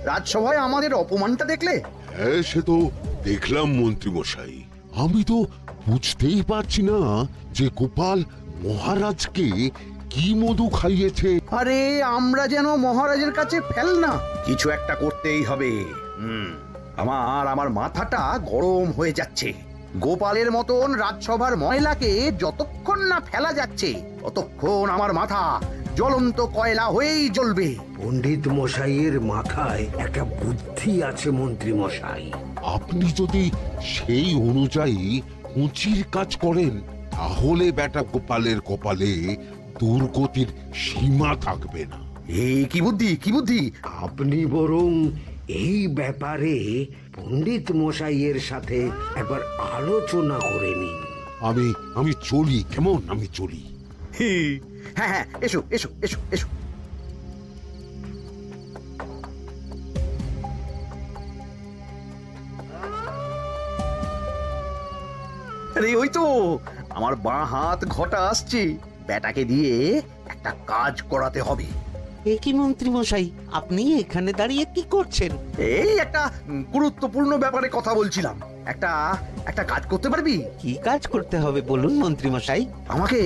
রাজসভায় আমাদের অপমানটা দেখলে? হ্যাঁ, সে তো দেখলাম মন্ত্রী মশাই। আমি তো বুঝতেই পারছি না যে গোপাল মহারাজকে কি মধু খাইয়েছে। আরে আমরা যেন মহারাজের কাছে ফেল না, কিছু একটা করতেই হবে। আমার মাথাটা গরম হয়ে যাচ্ছে। গোপালের মতন রাজসভার ময়লাকে যতক্ষণ না ফেলা যাচ্ছে ততক্ষণ আমার মাথা জ্বলন্ত কয়লা হয়েই জ্বলবে। পণ্ডিত মশাইয়ের মাথায় একটা বুদ্ধি আছে মন্ত্রী মশাই। আপনি যদি সেই অনুযায়ী উঁচির কাজ করেন তাহলে বেটা গোপালের কপালে দুর্গতির সীমা থাকবে না। এই কি বুদ্ধি, কি বুদ্ধি? আপনি বরং এই ব্যাপারে পণ্ডিত মশাইয়ের সাথে একবার আলোচনা করে নিন। আমি চলি, কেমন? আমি চলি। হ্যাঁ হ্যাঁ, এসো এসো এসো এসো। আরে ওই তো আমার বাঁ হাত ঘটা আসছে, বেটাকে দিয়ে একটা কাজ করাতে হবে। এ কি মন্ত্রী মশাই, আপনি এখানে দাঁড়িয়ে কি করছেন? এই একটা গুরুত্বপূর্ণ ব্যাপারে কথা বলছিলাম। একটা একটা কাজ করতে পারবি? কি কাজ করতে হবে বলুন মন্ত্রী মশাই। আমাকে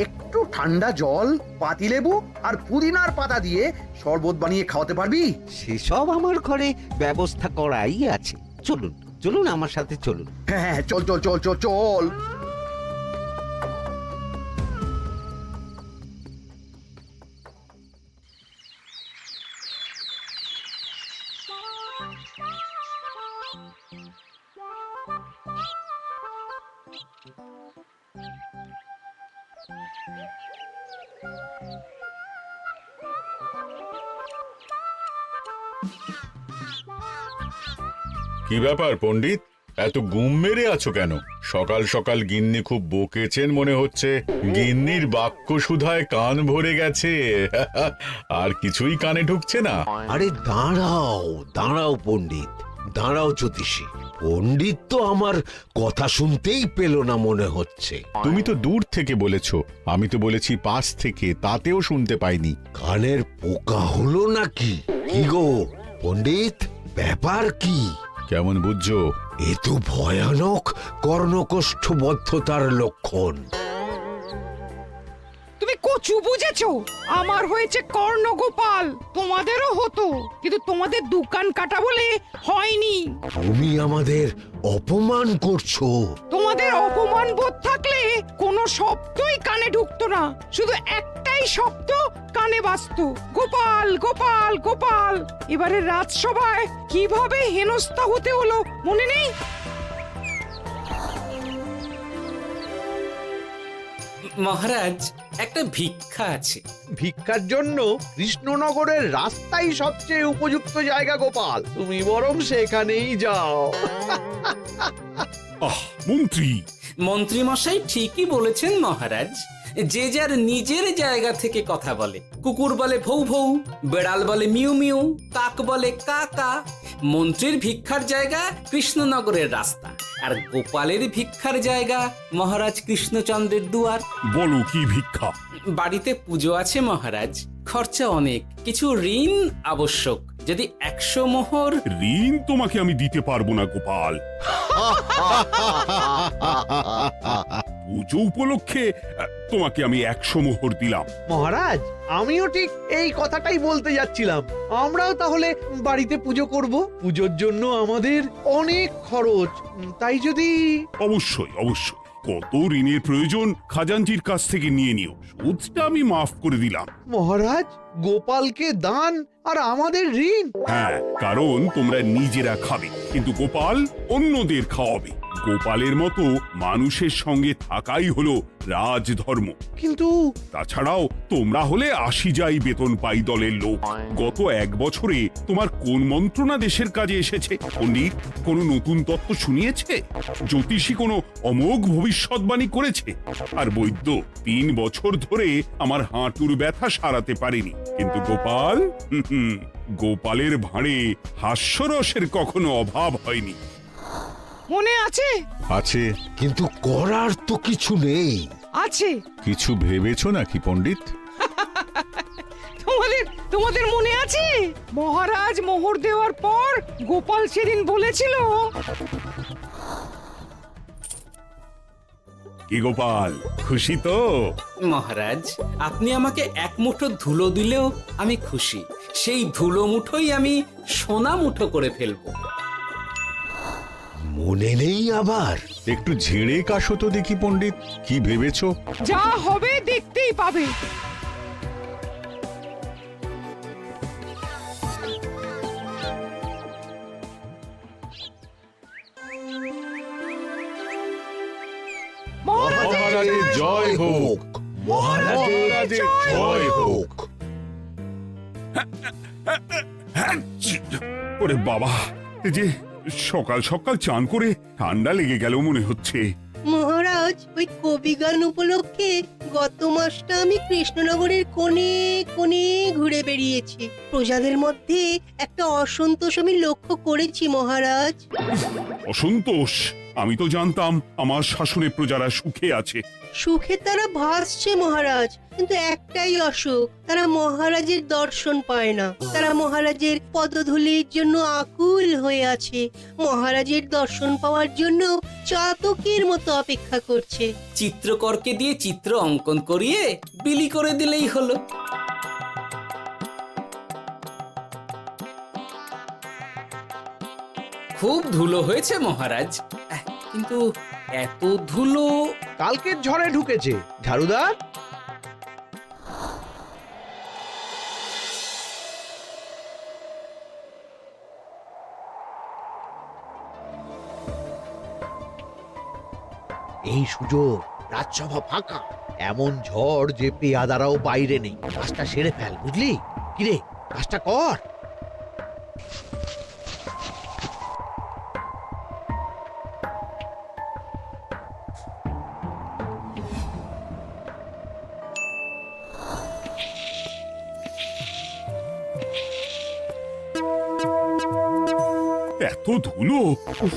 একটু ঠান্ডা জল, পাতিলেবু আর পুদিনার পাতা দিয়ে শরবত বানিয়ে খাওয়াতে পারবি? সেসব আমার ঘরে ব্যবস্থা করাই আছে। চলুন চলুন আমার সাথে চলুন। হ্যাঁ হ্যাঁ, চল চল চল চল চল। কি ব্যাপার পণ্ডিত, এত গুম মেরে আছো কেন? সকাল সকাল গিন্নি খুব বকেছেন মনে হচ্ছে। গিন্নির বাক্য সুধায় কান ভরে গেছে, আর কিছুই কানে ঢুকছে না। আরে দাঁড়াও দাঁড়াও পণ্ডিত, দাঁড়াও জ্যোতিষী। পণ্ডিত তো আমার কথা শুনতেই পেল না মনে হচ্ছে। তুমি তো দূর থেকে বলেছ, আমি তো বলেছি পাশ থেকে, তাতেও শুনতে পাইনি। কানের পোকা হলো নাকি? কি গো পণ্ডিত, ব্যাপার কি? কেমন বুঝছো? এ তো ভয়ানক কর্ণকোষ্ঠবদ্ধতার লক্ষণ। তুমি কচু বুঝেছো? আমার হয়েছে কর্ণগোপাল, তোমাদেরও হতো, কিন্তু তোমাদের দোকান কাটা বলে হয়নি। তুমি আমাদের অপমান করছো। তোমাদের অপমান বোধ থাকলে কোনো শব্দই কানে ঢুকতো না, শুধু একটাই শব্দ কানে বাজতো, গোপাল গোপাল গোপাল। এবারে রাজসভায় কিভাবে হেনস্থা হতে হলো মনে নেই? মহারাজ, একটা ভিক্ষা আছে। ভিক্ষার জন্য কৃষ্ণনগরের রাস্তাই সবচেয়ে উপযুক্ত জায়গা গোপাল, তুমি বরং সেখানেই যাও। মন্ত্রী মন্ত্রী মশাই ঠিকই বলেছেন মহারাজ। যে যার নিজের জায়গা থেকে কথা বলে। কুকুর বলে ভৌ ভৌ, বেড়াল বলে মিউ মিউ, কাক বলে কা কা। মন্ত্রীর ভিক্ষার জায়গা কৃষ্ণনগরের রাস্তা, আর গোপালের ভিক্ষার জায়গা মহারাজ কৃষ্ণচন্দ্রের দুয়ার। বলো কি ভিক্ষা? বাড়িতে পুজো আছে মহারাজ, খরচা অনেক, কিছু ঋণ আবশ্যক। যদি 100 মোহর। ঋণ তোমাকে আমি দিতে পারবো না গোপাল। পুজো উপলক্ষে তোমাকে আমি 100 মোহর দিলাম। মহারাজ, আমিও ঠিক এই কথাটাই বলতে যাচ্ছিলাম। আমরাও তাহলে বাড়িতে পুজো করব। পুজোর জন্য আমাদের অনেক খরচ, তাই যদি... অবশ্যই অবশ্যই, কত ঋণের প্রয়োজন খাজাঞ্চির কাছ থেকে নিয়ে নিও, সুদটা আমি মাফ করে দিলাম। মহারাজ, গোপালকে দান আর আমাদের ঋণ? হ্যাঁ, কারণ তোমরা নিজেরা খাবে, কিন্তু গোপাল অন্যদের খাওয়াবে। গোপালের মতো মানুষের সঙ্গে থাকাই হলো রাজধর্ম। কিন্তু তাছাড়াও তোমরা হলে 80 যাই বেতন পাই দলের লোক। গত 1 বছরে তোমার কোন মন্ত্রণা দেশের কাজে এসেছে? পণ্ডিত কোনো নতুন তত্ত্ব শুনিয়েছে? জ্যোতিষী কোনো অমোঘ ভবিষ্যৎবাণী করেছে? আর বৈদ্য 3 বছর ধরে আমার হাঁটুর ব্যথা সারাতে পারেনি। কিন্তু গোপাল, গোপালের ভাঁড়ে হাস্যরসের কখনো অভাব হয়নি। মনে আছে? আছে। কিন্তু করার তো কিছু নেই। আছে। কিছু ভেবেছো নাকি পণ্ডিত? তোমাদের মনে আছে মহারাজ মোহর দেওয়ার পর গোপাল সেদিন বলেছিল, কি গোপাল, খুশি তো? মহারাজ, আপনি আমাকে এক মুঠো ধুলো দিলেও আমি খুশি। সেই ধুলো মুঠোই আমি সোনা মুঠো করে ফেলবো। মনে নেই আবার? একটু ঝেড়ে কাশো তো দেখি পণ্ডিত, কি ভেবেছো? যা হবে দেখতেই পাবে। মহারাজের জয় হোক, মহারাজের জয় হোক। ওরে বাবা, এই যে সকাল সকাল চান করে ঠান্ডা লেগে গেল মনে হচ্ছে। মহারাজ, ওই কবি গান উপলক্ষে গত মাসটা আমি কৃষ্ণনগরের কোণে কোণে ঘুরে বেরিয়েছি। প্রজাদের মধ্যে একটা অসন্তোষ আমি লক্ষ্য করেছি মহারাজ। অসন্তোষ? আমি তো জানতাম আমার শাসনে প্রজারা সুখে আছে। সুখে তারা ভাসছে মহারাজ, কিন্তু একটাই অসুখ, তারা মহারাজের দর্শন পায় না। তারা মহারাজের পদধূলির জন্য আকুল হয়ে আছে, মহারাজের দর্শন পাওয়ার জন্য চাতকের মতো অপেক্ষা করছে। চিত্রকরকে দিয়ে চিত্র অঙ্কন করিয়ে বিলি করে দিলেই হলো। খুব ধুলো হয়েছে মহারাজ, কিন্তু এত ধুলো। কালকের ঝড়ে ঢুকেছে। ঝাড়ুদার, এই সুযোগ, রাজসভা ফাঁকা, এমন ঝড় যে পেয়াদারাও বাইরে নেই। কাজটা সেরে ফেল, বুঝলি? কিরে, কাজটা কর। এত ধুলো! উফ,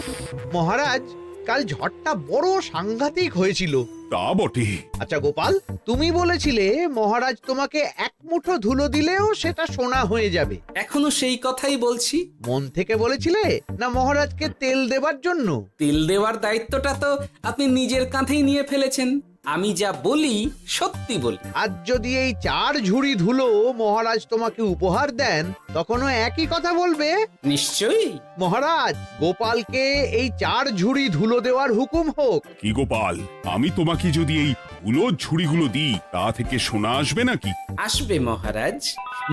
মহারাজ কাল ঝড়টা বড় সাংঘাতিক হয়েছিল। তা বটে। আচ্ছা গোপাল, তুমি বলেছিলে মহারাজ তোমাকে এক মুঠো ধুলো দিলেও সেটা সোনা হয়ে যাবে। এখনো সেই কথাই বলছি। মন থেকে বলেছিলে না মহারাজকে তেল দেবার জন্য? তেল দেওয়ার দায়িত্বটা তো আপনি নিজের কাঁধেই নিয়ে ফেলেছেন। আমি যা বলি সত্যি বলি। আজ যদি এই 4 ঝুড়ি ধুলো মহারাজ তোমাকে উপহার দেন, তখনও একই কথা বলবে? নিশ্চয়ই। মহারাজ, গোপালকে এই 4 ঝুড়ি ধুলো দেওয়ার হুকুম হোক। কি গোপাল, আমি তোমাকে যদি এই ধুলো ঝুড়িগুলো দিই, তা থেকে সোনা আসবে নাকি? আসবে মহারাজ,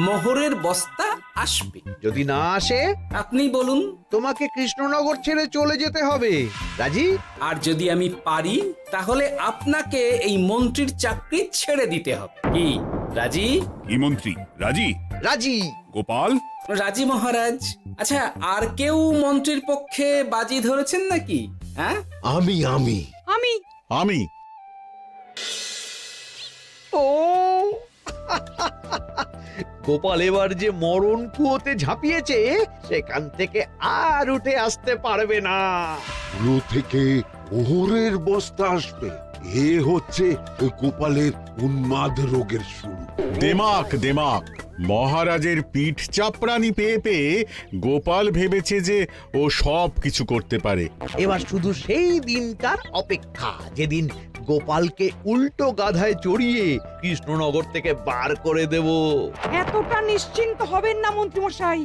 মোহরের বস্তা আসবে। যদি না আসে, আপনি বলুন। তোমাকে কৃষ্ণনগর ছেড়ে চলে যেতে হবে। রাজি? আর যদি আমি পারি, তাহলে আপনাকে এই মন্ত্রীর চাকরি ছেড়ে দিতে হবে। কি রাজি? কি মন্ত্রী, রাজি? রাজি। গোপাল? রাজি মহারাজ। আচ্ছা, আর কেউ মন্ত্রীর পক্ষে বাজি ধরেছেন নাকি? হ্যাঁ, আমি আমি আমি আমি ও গোপাল এবার যে মরণ কুয়োতে ঝাঁপিয়েছে, সেখান থেকে আর উঠে আসতে পারবে না। ধুলো থেকে মোহরের বস্তা আসবে, এ হচ্ছে ওই গোপালের উন্মাদ রোগের শুরু। দেমাক দেমাক, মহারাজের পিঠ চাপড়ানি পেয়ে পেয়ে গোপাল ভেবেছে যে ও সব কিছু করতে পারে। এবার শুধু সেই দিনটার অপেক্ষা, যেদিন গোপালকে উল্টো গাধায় চড়িয়ে কৃষ্ণনগর থেকে বার করে দেব। এতটা নিশ্চিন্ত হবেন না মন্ত্রী মশাই।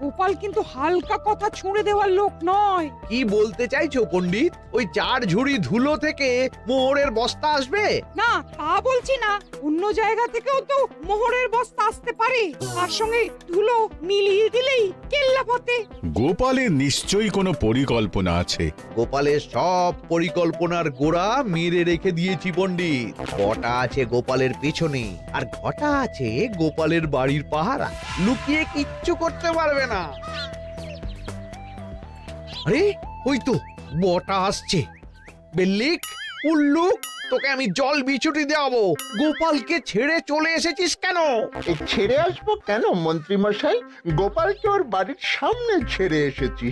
গোপাল কিন্তু হালকা কথা ছুঁড়ে দেওয়ার লোক নয়। কি বলতে চাইছো পণ্ডিত? ওই 4 ঝুড়ি ধুলো থেকে মোহরের বস্তা আসবে? না, তা বলছি না। অন্য জায়গা থেকেও তো মোহরের বস্তা আসতে পারে। তার সঙ্গে ধুলো মিলিয়ে দিলেই কেল্লা ফতে। গোপালের নিশ্চয়ই কোনো পরিকল্পনা আছে। গোপালের সব পরিকল্পনার গোড়া মেরে রেখে দিয়েছি পণ্ডিত। ঘটা আছে গোপালের পেছনে, আর ঘটা আছে গোপালের বাড়ির পাহারা। লুকিয়ে কিচ্ছু করতে পারবে না। আরে ওই তো বটা আসছে। বেল্লিক, উল্লুক, তোকে আমি জল বিছুটি দেওয়াবো। গোপালকে ছেড়ে চলে এসেছিস কেন? ছেড়ে আসবো কেন মন্ত্রী মশাই? গোপালকে ওর বাড়ির সামনে ছেড়ে এসেছি।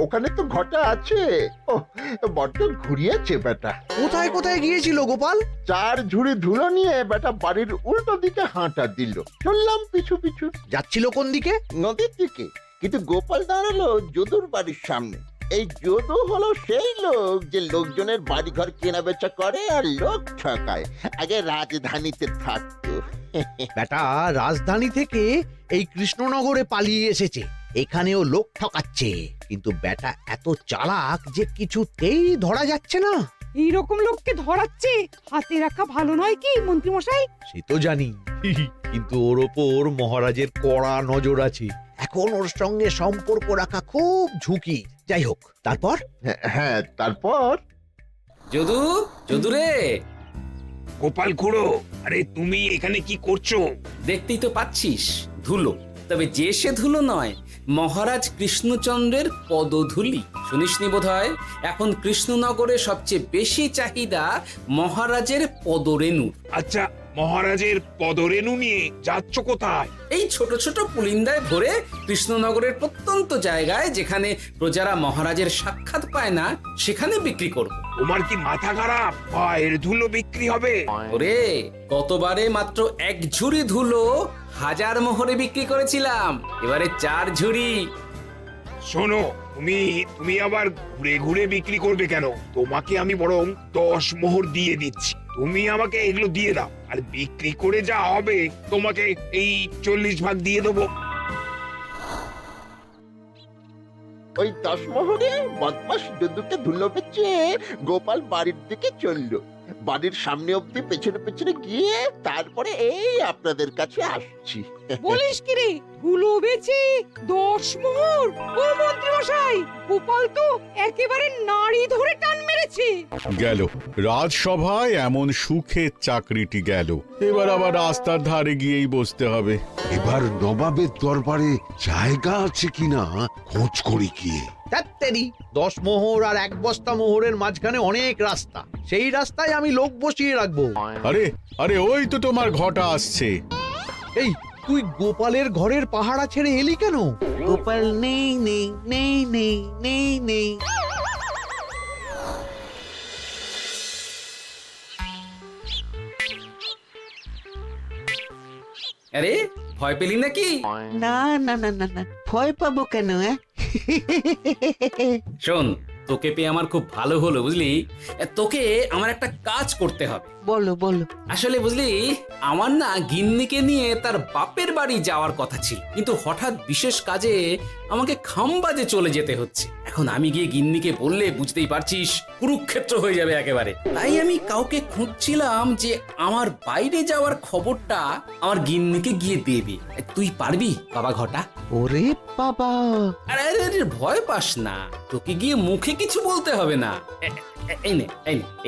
ওখানে তো ঘটা আছে। ও বড্ড ঘুরিয়েছে বেটা। কোথায় কোথায় গিয়েছিল গোপাল? 4 ঝুড়ি ধুলো নিয়ে বেটা বাড়ির উল্টো দিকে হাঁটা দিল। চললাম পিছু পিছু। যাচ্ছিল কোন দিকে? নদীর দিকে। কিন্তু গোপাল দাঁড়ালো যদুর বাড়ির সামনে। এই যদু হলো সেই লোক যে লোকজনের বাড়িঘর কেনা বেচা করে আর লোক ঠকায়। আগে রাজধানীতে থাকতো। বেটা রাজধানী থেকে এই কৃষ্ণনগরে পালিয়ে এসেছে, এখানেও লোক ঠকাচ্ছে। কিন্তু বেটা এত চালাক যে কিছুতেই ধরা যাচ্ছে না। এইরকম লোককে ধরাচ্ছে হাতে রাখা ভালো নয় কি মন্ত্রী মশাই? সে তো জানি, কিন্তু ওর ওপর মহারাজের কড়া নজর আছে। এখন ওর সঙ্গে সম্পর্ক রাখা খুব ঝুঁকি। যাই হোক, তারপর? হ্যাঁ তারপর যদু, যদু রে, গোপাল খুড়ো, আরে তুমি এখানে কি করছো? দেখতেই তো পাচ্ছিস ধুলো। তবে যে সে ধুলো নয়, মহারাজ কৃষ্ণচন্দ্রের পদধূলি। শুনিসনি বোধহয় এখন কৃষ্ণনগরে সবচেয়ে বেশি চাহিদা মহারাজের পদরেণু। আচ্ছা, মহারাজের পদরেণু নিয়ে যাচ্ছ কোথায়? এই ছোট ছোট পুলিন্দায় ভরে কৃষ্ণনগরের প্রত্যন্ত জায়গায় যেখানে প্রজারা মহারাজের সাক্ষাৎ পায় না সেখানে বিক্রি করব। তোমার কি মাথা খারাপ? পায়ের ধুলো বিক্রি হবে? ওরে, গতবারে মাত্র 1 ঝুড়ি ধুলো 1000 মোহরে বিক্রি করেছিলাম, এবারে 4 ঝুড়ি। শোনো, তুমি আবার ঘুরে ঘুরে বিক্রি করবে কেন? তোমাকে আমি বরং 10 মোহর দিয়ে দিচ্ছি। তুমি আমাকে এগুলো দিয়ে দাও, আর বিক্রি করে যা হবে তোমাকে এই 40 ভাগ দিয়ে দেবো। ওই 10 মোহরে বদমাস যদুকে ধুলো বেচে গোপাল বাড়ির দিকে চললো। বাড়ির সামনে অব্দি পেছনে পেছনে গিয়ে তারপরে এই আপনাদের কাছে আসছি। বলিস কি রে, ধুলো বেচে 10 মোহর? ও মন্ত্রী মশাই, গোপাল তো একেবারে নাড়ি ধরে টান মেরেছে। গেল রাজসভায় এমন সুখের চাকরিটি গেল। এবার আবার রাস্তার ধারে গিয়েই বসতে হবে। এবার নবাবের দরবারে জায়গা আছে কিনা খোঁজ করি গিয়ে। তাত্তেরি, 10 মোহর আর 1 বস্তা মোহরের মাঝখানে অনেক রাস্তা। সেই রাস্তায় আমি লোক বসিয়ে রাখবো। আরে আরে, ওই তো তোমার ঘটা আসছে। এই, তুই গোপালের ঘরের পাহারা ছেড়ে এলি কেন? গোপাল নেই নেই নেই নেই নেই নেই। আরে, ভয় পেলি নাকি? না না না না না, ভয় পাবো কেন? শোন, তোকে পেয়ে আমার খুব ভালো হলো বুঝলি। তোকে আমার একটা কাজ করতে হবে। বলো বলো। আসলে বুঝলি, আমার না গিন্নিকে নিয়ে তার বাপের বাড়ি যাওয়ার কথা ছিল, কিন্তু হঠাৎ বিশেষ কাজে আমাকে খামবাজে চলে যেতে হচ্ছে। এখন আমি গিয়ে গিন্নিকে বললে বুঝতেই পারছিস কুরুক্ষেত্র হয়ে যাবে একেবারে। তাই আমি কাউকে খুঁজছিলাম যে আমার বাইরে যাওয়ার খবরটা আমার গিন্নিকে গিয়ে দেবে। তুই পারবি বাবা ঘটা? ওরে বাবা, আরে আরে আরে, ভয় পাস না, তোকে গিয়ে মুখে কিছু বলতে হবে না। এই নে,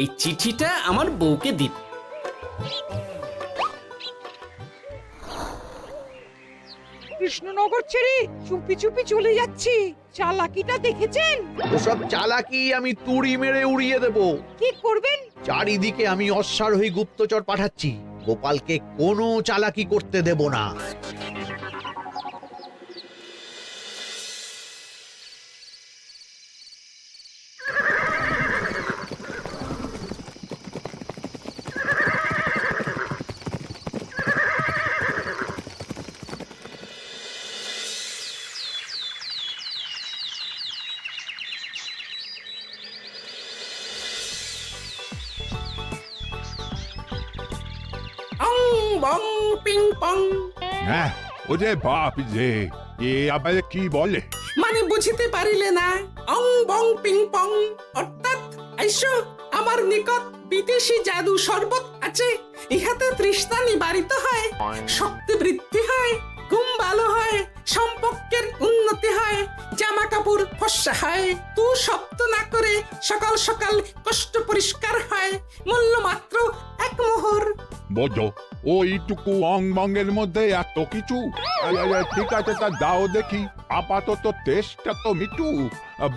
এই চিঠিটা আমার বউকে দিবি। কৃষ্ণনগর ছেড়ে চুপি চুপি চলে যাচ্ছি, চালাকিটা দেখেছেন? ওসব চালাকি আমি তুড়ি মেরে উড়িয়ে দেব। কি করবেন? চারিদিকে আমি অশ্বারোহী গুপ্তচর পাঠাচ্ছি। গোপালকে কোনো চালাকি করতে দেব না। অং বং পিং পং। হ্যাঁ, ওরে বাপ রে, এ আবার কি বলে? মানে বুঝিতে পারিলে না? অং বং পিং পং অর্থাৎ আইসো আমার নিকট বিদেশি জাদু শরবত আছে। ইহাতে তৃষ্ণা নিবারিত হয়, শক্তি বৃদ্ধি হয়, ঘুম ভালো হয়, সম্পর্কের উন্নতি হয়, জামা কাপড় ফর্সা হয়, তু শব্দ না করে সকাল সকাল কষ্ট পরিষ্কার হয়। মূল্য মাত্র 1 মোহর। বোঝো, ওইটুকু অং বঙ্গের মধ্যে এত কিছু? ঠিক আছে, তা দাও দেখি। আপাতত টেস্টটা তো মিটু,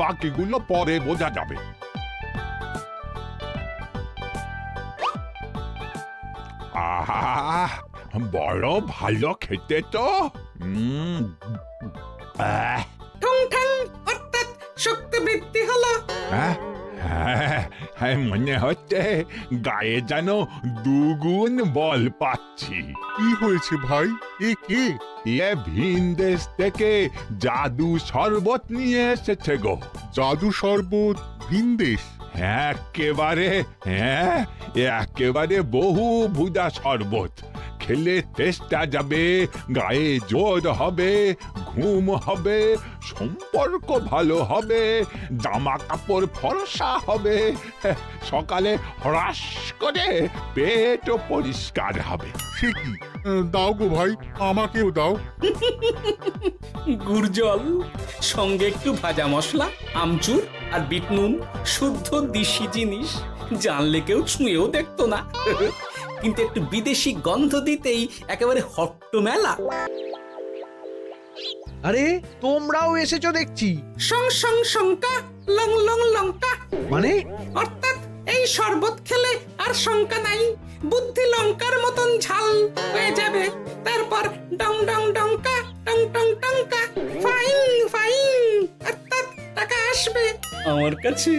বাকিগুলো পরে বোঝা যাবে। আহ বড় ভালো খেতে তো আহ, ঠং ঠং অর্থাৎ শক্তি বৃদ্ধি হলো। হ্যাঁ, হ্যাঁ, মনে হচ্ছে গায়ে যেন দুগুণ বল পাচ্ছি। কি হয়েছে ভাই? এ কে? এ ভিন দেশ থেকে জাদু শরবত নিয়ে এসেছে গো। জাদু শরবত ভিন দেশ? একেবারে, হ্যাঁ, একেবারে বহু ভুজা শরবত। খেলে তেষ্টা যাবে, গায়ে জোর হবে, ঘুম হবে, সম্পর্ক ভালো হবে, জামা কাপড় ফর্সা হবে, সকালে হ্রাস করে পেটও পরিষ্কার হবে। সে কি? দাও গো ভাই, আমাকেও দাও। গুড় জল, সঙ্গে একটু ভাজা মশলা, আমচুর আর বিট নুন, শুদ্ধ দেশি জিনিস। জানলে কেউ ছুঁয়েও দেখতো না, কিন্তু একটু বিদেশি গন্ধ দিতেই একেবারে হট্ট মেলা। আরে তোমরাও এসেছো দেখছি। সং সং শঙ্কা, লং লং লঙ্কা। মানে অর্থাৎ এই শরবত খেলে আর শঙ্কা নাই, বুদ্ধি লঙ্কার মতন ঝাল হয়ে যাবে। তারপর ডং ডং ডঙ্কা, টং টং টঙ্কা, ফাইন ফাইন, অর্থাৎ টাকা আসবে আমার কাছে।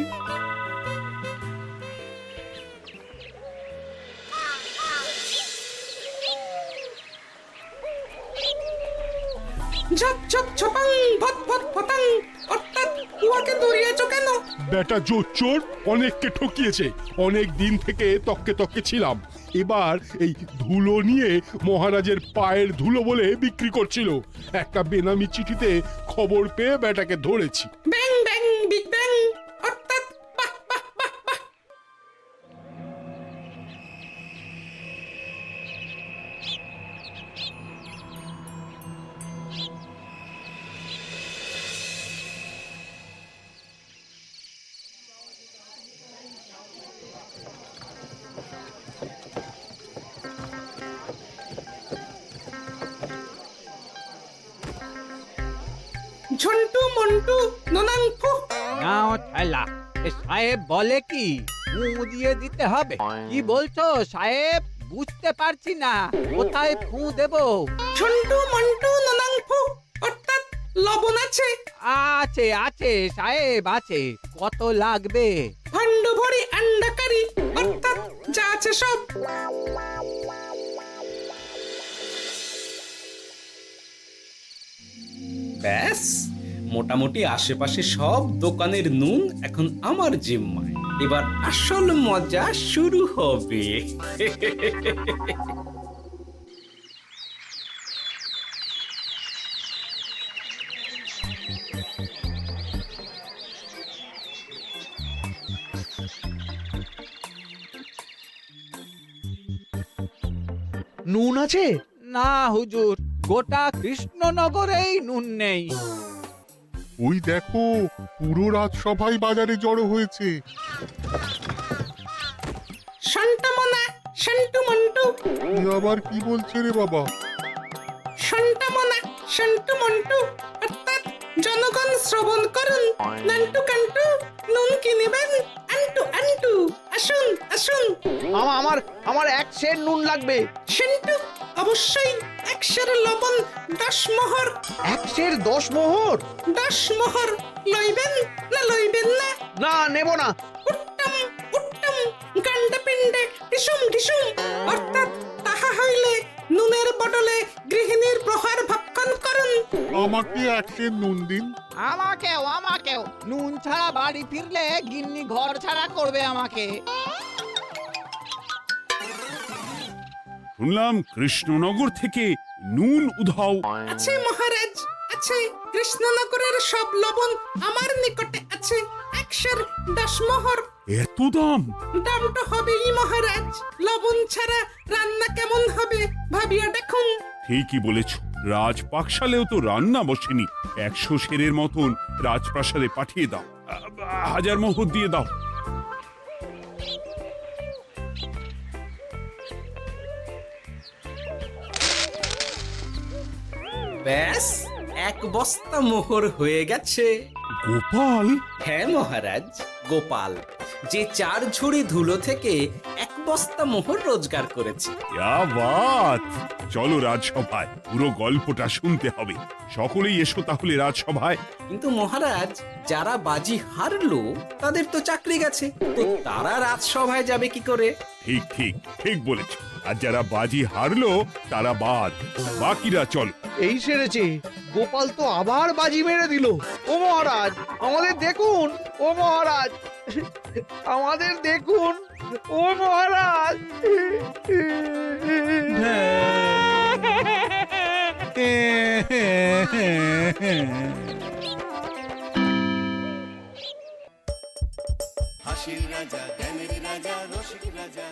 ঝপ ঝপ ঝপাং, ভট ভট ফটাং, অর্থাৎ উহাকে দৌড়িয়েছ কেন? বেটা জোচ্চোর অনেককে ঠকিয়েছে। অনেক দিন থেকে তককে তককে ছিলাম। এবার এই ধুলো নিয়ে মহারাজের পায়ের ধুলো বলে বিক্রি করছিল। একটা বেনামি চিঠিতে খবর পেয়ে বেটাকে ধরেছি। ব্যাং ব্যাং বিগ ব্যাং, অর্থাৎ বাহ বাহ বাহ বাহ। ঝন্টু মন্টু ননাংফু। নাও ঠেলা। সাহেব বলে কি ফু দিয়ে দিতে হবে? কি বলছো সাহেব? বুঝতে পারছি না, কোথায় ফু দেব? ঝন্টু মন্টু ননাংফু, অর্থাৎ লবণ আছে? আছে আছে সাহেব আছে। কত লাগবে? ভান্ড ভরি আন্ডাকারি, অর্থাৎ যা আছে সব। ব্যাস, মোটামুটি আশেপাশে সব দোকানের নুন এখন আমার জিম্মায়। এবার আসল মজা শুরু হবে। নুন আছে? না হুজুর, গোটা কৃষ্ণনগরেই নুন নেই। ওই দেখো, পুরো রাজসভাই বাজারে জড়ো হয়েছে। সন্টামনা, সন্টু মন্টু, আবার কি বলছে রে বাবা? সন্টামনা, সন্টু মন্টু, অর্থাৎ জনগণ শ্রবণ করুন। নান্টু কান্টু, নুন কিনিবেন, আন্টু আন্টু, আসুন আসুন। আমার আমার এক সের নুন লাগবে। সন্টু, অবশ্যই 100 লবণ 10 মোহর। এক সের 10 মোহর? 10 মোহর লইবেন না লইবেন না? না, নেব না। উত্তম উত্তম, গান্ডা পিণ্ডে ঢিসুম ঢিসুম, অর্থাৎ তাহা হইলে নুনের বদলে গৃহিণীর প্রহার ভক্ষণ করুন। আমাকে একটা নুন দিন। আমাকেও আমাকেও। নুন ছাড়া বাড়ি ফিরলে গিন্নি ঘর ছাড়া করবে আমাকে। শুনলাম কৃষ্ণনগর থেকে নুন উধাও। আছে মহারাজ, আছে। কৃষ্ণনগরের সব লবণ আমার নিকটে আছে। 110 মোহর। এত দাম? দাম তো হবেই মহারাজ। লবণ ছাড়া রান্না কেমন হবে ভাবিয়া দেখুন। ঠিকই বলেছ, রাজপাকশালেও তো রান্না বসেনি। 100 সেরের মতন রাজপ্রাসাদে পাঠিয়ে দাও। 1000 মোহর দিয়ে দাও। ব্যাস, 1 বস্তা মোহর হয়ে গেছে। গোপাল? হ্যাঁ মহারাজ, গোপাল, যে 4 ঝুড়ি ধুলো থেকে 1 বস্তা মোহর রোজগার করেছি। ইয়া বাত! চলো রাজসভায়, পুরো গল্পটা শুনতে হবে। সকলেই এসো তাহলে রাজসভায়। কিন্তু মহারাজ, যারা বাজি হারলো তাদের তো চাকরি গেছে, তো তারা রাজসভায় যাবে কি করে? ঠিক ঠিক ঠিক বলেছ। আর যারা বাজি হারলো তারা বাদ, বাকিরা চলো। এই সেরেছে, গোপাল তো আবার বাজি মেরে দিল। ও মহারাজ, আমাদের দেখুন। ও মহারাজ, আমাদের দেখুন। ও মহারাজ। হাসির রাজা, জ্ঞানের রাজা, রসিক রাজা।